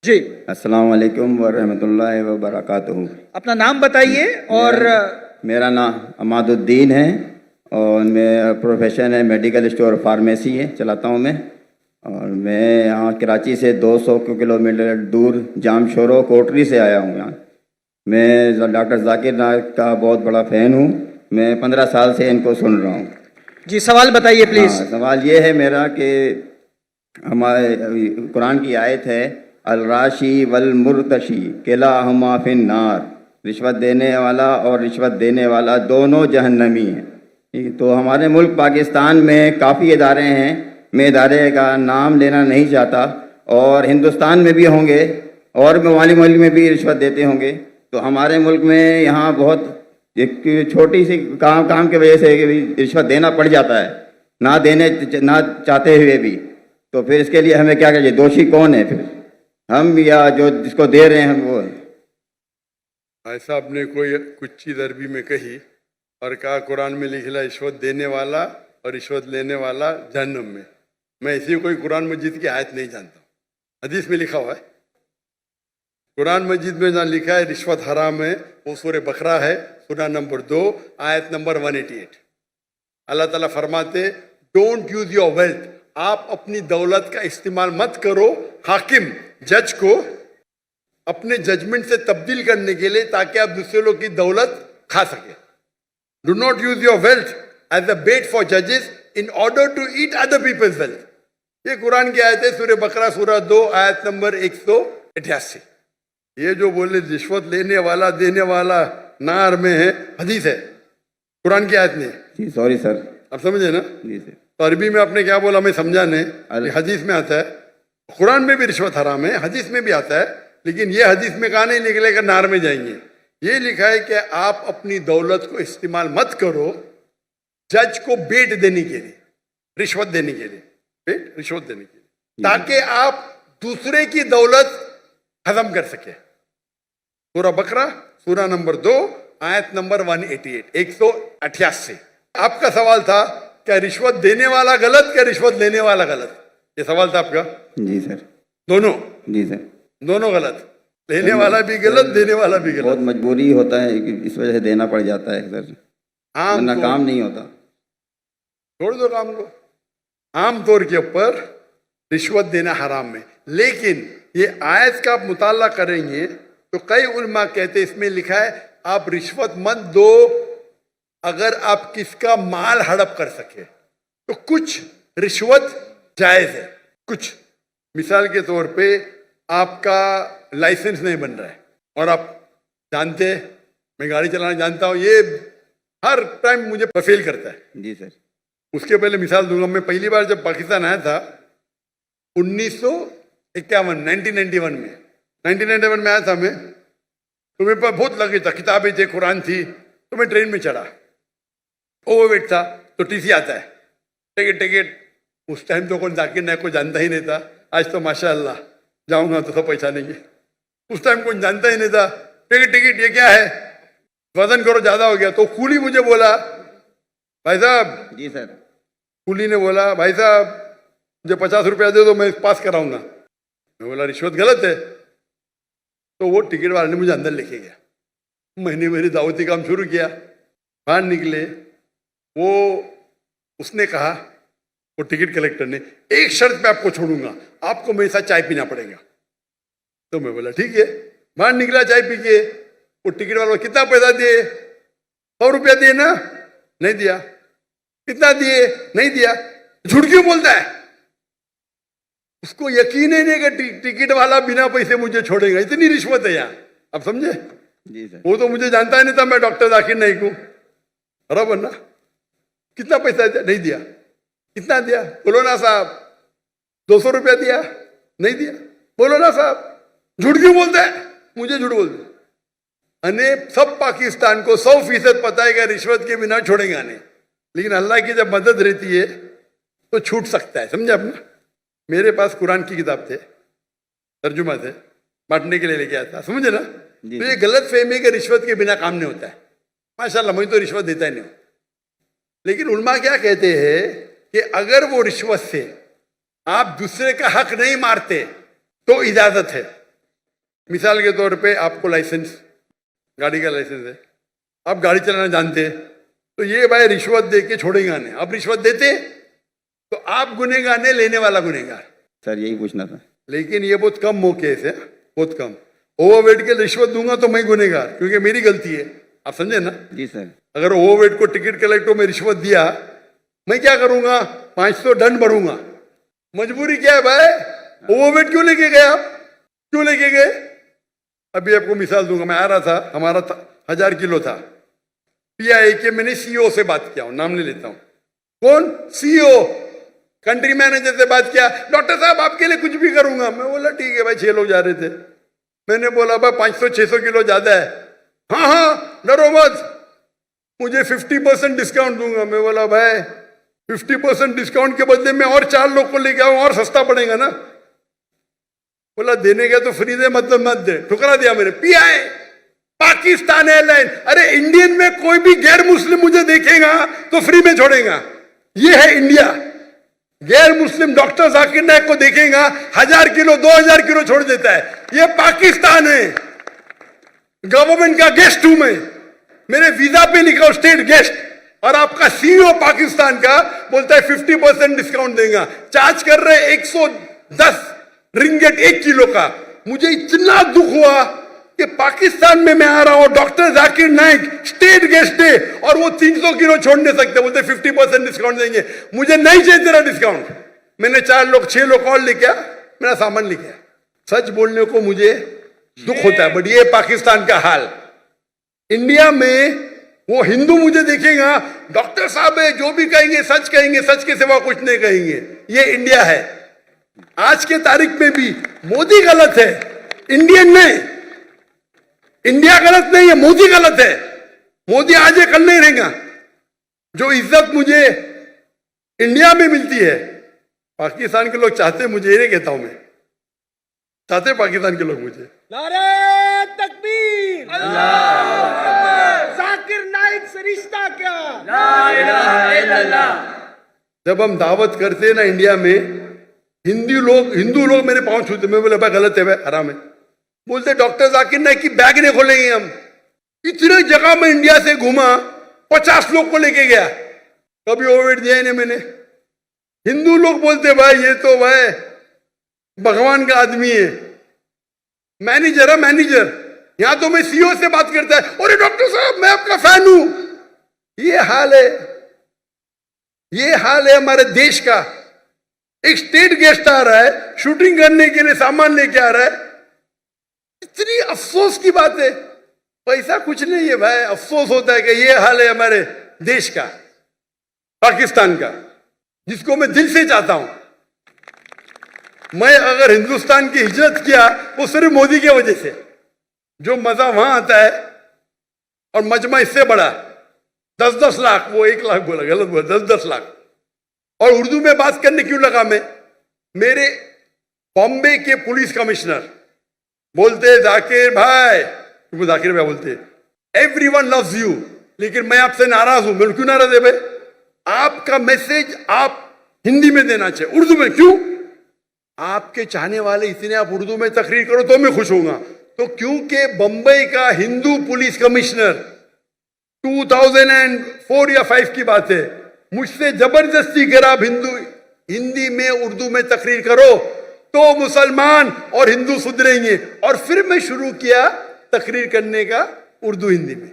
जी, अस्सलाम वालेकुम वरहमतुल्लाहि वबरकातुहू। अपना नाम बताइए और मेरा नाम अमादुद्दीन है और मैं प्रोफेशन है मेडिकल स्टोर फार्मेसी है चलाता हूँ मैं। और मैं यहाँ कराची से 200 किलोमीटर दूर जामशोरो कोटरी से आया हूँ यहाँ। मैं डॉक्टर जाकिर नायक का बहुत बड़ा फ़ैन हूँ। मैं 15 साल से इनको सुन रहा हूँ। जी सवाल बताइए प्लीज। हाँ, सवाल ये है मेरा कि हमारे कुरान की आयत है अल-राशी वल मुर्तशी किलाहुमा फिन नार, रिश्वत देने वाला और रिश्वत देने वाला दोनों जहन्नमी हैं। तो हमारे मुल्क पाकिस्तान में काफ़ी इदारे हैं, मैं इदारे का नाम लेना नहीं चाहता, और हिंदुस्तान में भी होंगे और मवाली मुल्क में भी रिश्वत देते होंगे। तो हमारे मुल्क में यहाँ बहुत एक छोटी सी काम की वजह से रिश्वत देना पड़ जाता है, ना चाहते हुए भी। तो फिर इसके लिए हमें क्या करिए? दोषी कौन है फिर, हम या जो जिसको दे रहे हैं वो? भाई साहब ने कोई कुछ चीज़ अरबी में कही और कहा कुरान में लिखा रिश्वत देने वाला और रिश्वत लेने वाला जहन्नम में। मैं इसी कोई कुरान मजीद की आयत नहीं जानता, हदीस में लिखा हुआ है। कुरान मजीद में जहाँ लिखा है रिश्वत हराम है वो सूरह बकरा है, सूरा नंबर 2 आयत नंबर 188। अल्लाह ताला फरमाते डोंट यूज योर वेल्थ, आप अपनी दौलत का इस्तेमाल मत करो हाकिम जज को अपने जजमेंट से तब्दील करने के लिए ताकि आप दूसरे लोग की दौलत खा सके। Do not use your wealth as a bait for जजेस in order to eat other people's wealth. ये कुरान की आयत है, सूरह बकरा सूरा 2 आयत नंबर 188। ये जो बोले रिश्वत लेने वाला देने वाला नार में है, हदीस है, कुरान की आयत नहीं। जी सॉरी सर। आप समझे ना? जी सर। तो अरबी में आपने क्या बोला मैं समझा नहीं। हदीस में आता है, कुरान में भी रिश्वत हराम है, हदीस में भी आता है, लेकिन ये हदीस में कहा नहीं निकलेगा नार में जाएंगे। ये लिखा है कि आप अपनी दौलत को इस्तेमाल मत करो जज को बेट देने के लिए, रिश्वत देने के लिए, बेट रिश्वत देने के लिए, ताकि आप दूसरे की दौलत हजम कर सके। सूरा बकरा सूरा नंबर 2 आयत नंबर 188 188। आपका सवाल था क्या रिश्वत देने वाला गलत क्या रिश्वत लेने वाला गलत? ये सवाल था आपका। जी सर। दोनों? जी सर। दोनों गलत, लेने वाला भी गलत देने वाला भी गलत। बहुत मजबूरी होता है कि इस वजह से देना पड़ जाता है सर, वरना काम नहीं होता। छोड़ दो काम को। आमतौर के ऊपर रिश्वत देना हराम है, लेकिन ये आयत का आप मुताला करेंगे तो कई उलमा कहते हैं इसमें लिखा है आप रिश्वत मत दो अगर आप किसका माल हड़प कर सके। तो कुछ रिश्वत जायज है, कुछ मिसाल के तौर पे आपका लाइसेंस नहीं बन रहा है और आप जानते हैं मैं गाड़ी चलाना जानता हूं, ये हर टाइम मुझे फेल करता है। जी सर। उसके उसके पहले मिसाल दूंगा, मैं पहली बार जब पाकिस्तान आया था 1991 1991 में 1991 में आया था मैं, तो मेरे पास बहुत लगे था, किताबें थी, कुरान थी, तो मैं ट्रेन में चढ़ा, ओवरवेट था, तो टीसी आता है, टिकट टिकट। उस टाइम तो कौन जाकिर नायक को जानता ही नहीं था, आज तो माशाअल्लाह जाऊंगा तो सब पहचानेंगे। उस टाइम कौन जानता ही नहीं था, टिकट टिकट ये क्या है, वजन करो ज्यादा हो गया। तो कूली मुझे बोला भाई साहब। जी सर। कूली ने बोला भाई साहब मुझे 50 रुपया दे दो मैं पास कराऊंगा। मैं बोला रिश्वत गलत है। तो वो टिकट वाले ने मुझे अंदर लेके गया, मैंने मेरी दावती काम शुरू किया। बाहर निकले, वो उसने कहा, वो टिकट कलेक्टर ने, एक शर्त पे आपको छोड़ूंगा, आपको मेरे साथ चाय पीना पड़ेगा। तो मैं बोला ठीक है। बाहर निकला चाय पी के, वो टिकट वाला कितना पैसा दिए? 100 रुपया दिए ना? नहीं दिया। कितना दिए? नहीं दिया। झूठ क्यों बोलता है? उसको यकीन ही नहीं कि टिकट वाला बिना पैसे मुझे छोड़ेगा, इतनी रिश्वत है यहाँ। आप समझे? जी सर। वो तो मुझे जानता ही नहीं था मैं डॉक्टर जाकिर नाइक हूं, बराबर ना? कितना पैसा दिया? नहीं दिया। कितना दिया? बोलो ना साहब। 200 रुपया दिया? नहीं दिया। बोलो ना साहब। झूठ क्यों बोलता है? मुझे झूठ बोलते अने सब पाकिस्तान को 100% पता है कि रिश्वत के बिना छोड़ेगा नहीं, लेकिन अल्लाह की जब मदद रहती है तो छूट सकता है। समझे अपना? मेरे पास कुरान की किताब थे, तर्जुमा थे, बांटने के लिए लेके आया था, समझे ना? तो ये गलत फहमी कि रिश्वत के बिना काम नहीं होता है। माशाल्लाह मैं तो रिश्वत देता ही नहीं हूं, लेकिन उलमा क्या कहते हैं कि अगर वो रिश्वत से आप दूसरे का हक नहीं मारते तो इजाजत है, मिसाल के तौर पे आपको लाइसेंस, गाड़ी का लाइसेंस है, आप गाड़ी चलाना जानते हैं, तो ये भाई रिश्वत दे के छोड़ेगा नहीं। आप रिश्वत देते तो आप गुनहगार नहीं, लेने वाला गुनहगार। सर यही पूछना था। लेकिन ये बहुत कम मौके से, बहुत कम। ओवरवेट के रिश्वत दूंगा तो मैं गुनहगार, क्योंकि मेरी गलती है। आप समझे ना? जी सर। अगर ओवरवेट को टिकट कलेक्टर में रिश्वत दिया, मैं क्या करूंगा? 500 दंड भरूंगा। मजबूरी क्या है भाई? ओवरवेट क्यों लेके गए आप? क्यों लेके गए? अभी आपको मिसाल दूंगा। मैं आ रहा था, हमारा 1000 किलो था। पीआई के मैंने सीईओ से बात किया, नाम नहीं लेता हूं। कौन? सीईओ, कंट्री मैनेजर से बात किया। डॉक्टर साहब आपके लिए कुछ भी करूंगा। मैं बोला ठीक है भाई, 6 लोग जा रहे थे। मैंने बोला भाई 500-600 किलो ज्यादा है। हाँ हाँ डरो मत, मुझे 50% डिस्काउंट दूंगा। मैं बोला भाई 50% डिस्काउंट के बदले में और 4 लोग को लेके आऊं, और सस्ता पड़ेगा ना। बोला देने का तो फ्री दे, मतलब मत दे। ठुकरा दिया मैंने। पीआई पाकिस्तान एयरलाइन, अरे इंडियन में कोई भी गैर मुस्लिम मुझे देखेगा तो फ्री में छोड़ेगा। ये है इंडिया। गैर मुस्लिम डॉक्टर जाकिर नाइक को देखेगा, 1000 किलो 2000 किलो छोड़ देता है। ये पाकिस्तान है। गवर्नमेंट का गेस्ट हूं मैं, मेरे वीजा पे लिखा स्टेट गेस्ट, और आपका सीईओ पाकिस्तान का बोलता है 50% डिस्काउंट देगा। चार्ज कर रहे 110 रिंगेट 1 किलो का। मुझे इतना दुख हुआ कि पाकिस्तान में मैं आ रहा हूं, doctor Zakir Naik state guest है, और वो 300 किलो छोड़ नहीं सकते, बोलते 50% डिस्काउंट देंगे। मुझे नहीं चाहिए तेरा डिस्काउंट। मैंने 6 लोग और लेके आया, मेरा सामान लेके आया। सच बोलने को मुझे दुख होता है, बट ये पाकिस्तान का हाल। इंडिया में वो हिंदू मुझे देखेगा, डॉक्टर साहब है, जो भी कहेंगे सच कहेंगे, सच के सिवा कुछ नहीं कहेंगे। ये इंडिया है। आज के तारीख में भी मोदी गलत है, इंडियन नहीं। इंडिया गलत नहीं है, मोदी गलत है। मोदी आज है, कल नहीं रहेगा। जो इज्जत मुझे इंडिया में मिलती है, पाकिस्तान के लोग चाहते, मुझे ये कहता हूं मैं, चाहते पाकिस्तान के लोग मुझे। नारे तकबीर, अल्लाह, जाकिर नाइक से रिश्ता क्या? ला इलाहा इल्लल्लाह। जब हम दावत करते हैं ना इंडिया में, हिंदू लोग मेरे पांव छूते। मैं बोला भाई गलत है, भाई हराम है। बोलते डॉक्टर जाकिर नाइक की बैग नहीं खोलेंगे हम। इतने जगह में इंडिया से घूमा, 50 लोग को लेके गया, कभी ओवरवेट दिया ही नहीं मैंने। हिंदू लोग बोलते भाई ये तो भाई भगवान का आदमी है, मैनेजर है मैनेजर। यहां तो मैं सीईओ से बात करता है, अरे डॉक्टर साहब मैं आपका फैन हूं। ये हाल है, ये हाल है हमारे देश का। एक स्टेट गेस्ट आ रहा है, शूटिंग करने के लिए सामान लेके आ रहा है। इतनी अफसोस की बात है। पैसा कुछ नहीं है भाई, अफसोस होता है कि ये हाल है हमारे देश का, पाकिस्तान का, जिसको मैं दिल से चाहता हूं। मैं अगर हिंदुस्तान की हिजरत किया वो सिर्फ मोदी की वजह से। जो मजा वहां आता है, और मजमा इससे बड़ा 10-10 लाख, वो 1 लाख बोला, गलत बोला, 10-10 लाख। और उर्दू में बात करने क्यों लगा मैं? मेरे बॉम्बे के पुलिस कमिश्नर बोलते जाकिर भाई, वो जाकिर भाई बोलते एवरीवन लव्स यू, लेकिन मैं आपसे नाराज हूं। मैं क्यों नाराज है भाई? आपका मैसेज आप हिंदी में देना चाहिए, उर्दू में क्यों? आपके चाहने वाले इतने, आप उर्दू में तकरीर करो तो मैं खुश होऊंगा। तो क्योंकि बंबई का हिंदू पुलिस कमिश्नर 2004 या 5 की बात है, मुझसे जबरदस्ती करा आप हिंदी में उर्दू में तकरीर करो तो मुसलमान और हिंदू सुधरेंगे। और फिर मैं शुरू किया तकरीर करने का उर्दू हिंदी में,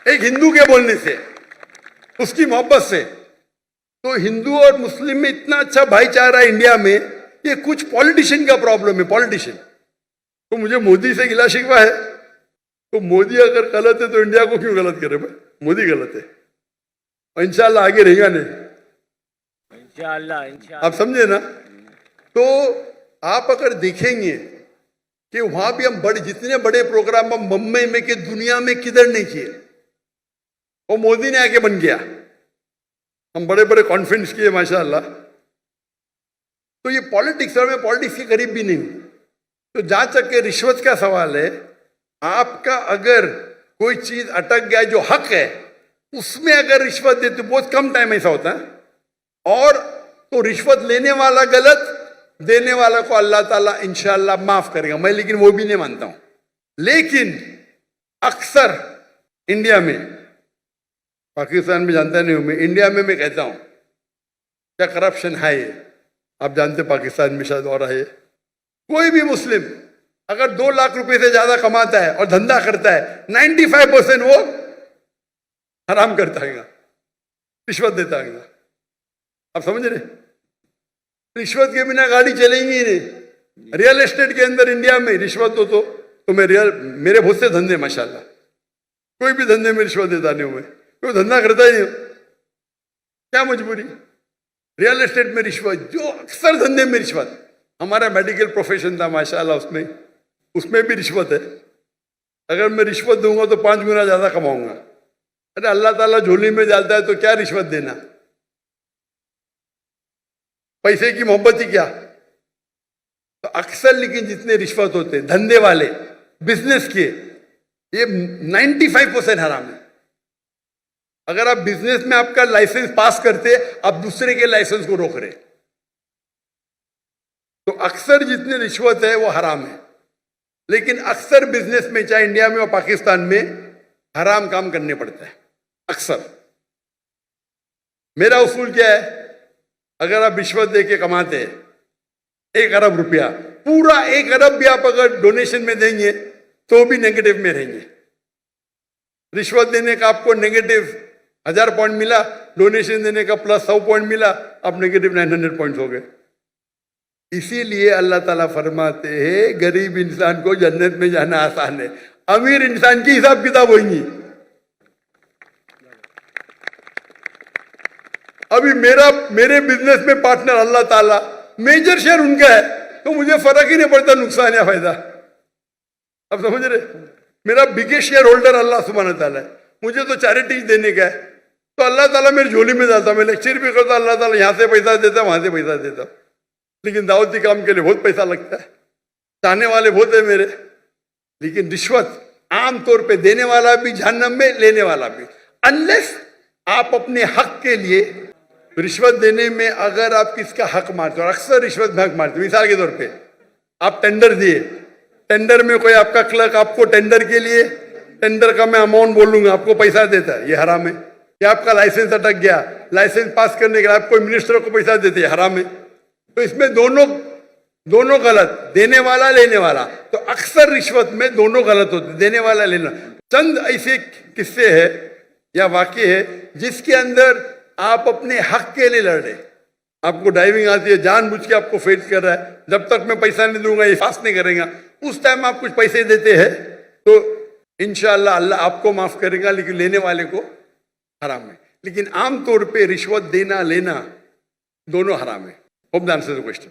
एक हिंदू के बोलने से, उसकी मोहब्बत से। तो हिंदू और मुस्लिम में इतना अच्छा भाईचारा है इंडिया में। ये कुछ पॉलिटिशियन का प्रॉब्लम है, पॉलिटिशियन। तो मुझे मोदी से गिला शिकवा है, तो मोदी अगर गलत है तो इंडिया को क्यों गलत करे भाई? मोदी गलत है, और इंशाल्लाह आगे रहेगा नहीं, इंशाल्लाह। आप समझे ना? तो आप अगर देखेंगे कि वहां भी हम जितने बड़े प्रोग्राम हम मुंबई में कि दुनिया में किधर नहीं किए, और मोदी ने आके बन गया। हम बड़े बड़े कॉन्फ्रेंस किए माशाल्लाह। तो ये पॉलिटिक्स, और मैं पॉलिटिक्स के करीब भी नहीं हूं। तो जहां तक के रिश्वत का सवाल है, आपका अगर कोई चीज अटक गया जो हक है, उसमें अगर रिश्वत देते, बहुत कम टाइम ऐसा होता है, और तो रिश्वत लेने वाला गलत देने वाला को अल्लाह ताला इंशाअल्लाह माफ करेगा, मैं लेकिन वो भी नहीं मानता हूं। लेकिन अक्सर इंडिया में, पाकिस्तान में जानता नहीं हूं मैं, इंडिया में मैं कहता हूं क्या करप्शन है ये, आप जानते पाकिस्तान में शायद और है। कोई भी मुस्लिम अगर 2 लाख रुपए से ज्यादा कमाता है और धंधा करता है, 95% वो हराम करता है, रिश्वत देता है। आप समझ रहे, रिश्वत के बिना गाड़ी चलेंगी ही नहीं। रियल एस्टेट के अंदर इंडिया में रिश्वत हो तो मैं मेरे बहुत से धंधे माशाल्लाह, कोई भी धंधे में रिश्वत देता नहीं हूं मैं, कोई धंधा करता ही नहीं, क्या मजबूरी। रियल एस्टेट में रिश्वत, जो अक्सर धंधे में रिश्वत। हमारा मेडिकल प्रोफेशन था माशाल्लाह, उसमें भी रिश्वत है। अगर मैं रिश्वत दूंगा तो 5 गुना ज्यादा कमाऊंगा। अरे अल्लाह ताला झोली में डालता है तो क्या रिश्वत देना, पैसे की मोहब्बत ही क्या। तो अक्सर लेकिन जितने रिश्वत होते हैं धंधे वाले, बिजनेस के, ये 95% हराम है। अगर आप बिजनेस में आपका लाइसेंस पास करते, आप दूसरे के लाइसेंस को रोक रहे, तो अक्सर जितने रिश्वत है वो हराम है। लेकिन अक्सर बिजनेस में, चाहे इंडिया में और पाकिस्तान में, हराम काम करने पड़ता है अक्सर। मेरा उसूल क्या है, अगर आप रिश्वत देके कमाते हैं 1 अरब रुपया, पूरा 1 अरब भी आप अगर डोनेशन में देंगे तो भी नेगेटिव में रहेंगे। रिश्वत देने का आपको नेगेटिव 1000 पॉइंट मिला, डोनेशन देने का प्लस 100 पॉइंट मिला, आप नेगेटिव 900 पॉइंट हो गए। इसीलिए अल्लाह ताला फरमाते हैं गरीब इंसान को जन्नत में जाना आसान है, अमीर इंसान की हिसाब किताब होगी। अभी मेरे बिजनेस में पार्टनर अल्लाह ताला, मेजर शेयर उनका है, तो मुझे फर्क ही नहीं पड़ता नुकसान या फायदा। अब समझ रहे, मेरा बिगेस्ट शेयर होल्डर अल्लाह सुब्हानहू ताला है, मुझे तो चैरिटीज देने का है, तो अल्लाह ताला मेरी झोली में जाता, मैं लेक्चर भी करता, अल्लाह ताला यहां से पैसा देता, वहां से पैसा देता। लेकिन दावती काम के लिए बहुत पैसा लगता है, चाहने वाले बहुत है मेरे। लेकिन रिश्वत आमतौर पे देने वाला भी जहन्नम में, लेने वाला भी, अनलेस आप अपने हक के लिए रिश्वत देने में अगर आप किसका हक मारते हो, और अक्सर रिश्वत में हक मारते हो। मिसाल के तौर पे आप टेंडर दिए, टेंडर में कोई आपका क्लर्क आपको टेंडर के लिए, टेंडर का मैं अमाउंट बोलूंगा, आपको पैसा देता है, ये हराम है। या आपका लाइसेंस अटक गया, लाइसेंस पास करने के लिए आप कोई मिनिस्टर को पैसा देते हैं, हराम है। तो इसमें दोनों गलत, देने वाला लेने वाला। तो अक्सर रिश्वत में दोनों गलत होते, देने वाला लेना। चंद ऐसे किस्से है या वाक्य है जिसके अंदर आप अपने हक के लिए लड़ रहे, आपको ड्राइविंग आती है, जानबूझ के आपको फेल कर रहा है, जब तक मैं पैसा नहीं दूंगा ये पास नहीं करेगा, उस टाइम आप कुछ पैसे देते हैं तो इंशाअल्लाह अल्लाह आपको माफ करेगा, लेकिन लेने वाले को हराम है। लेकिन आमतौर पे रिश्वत देना लेना दोनों हराम है। Hope the answer the question.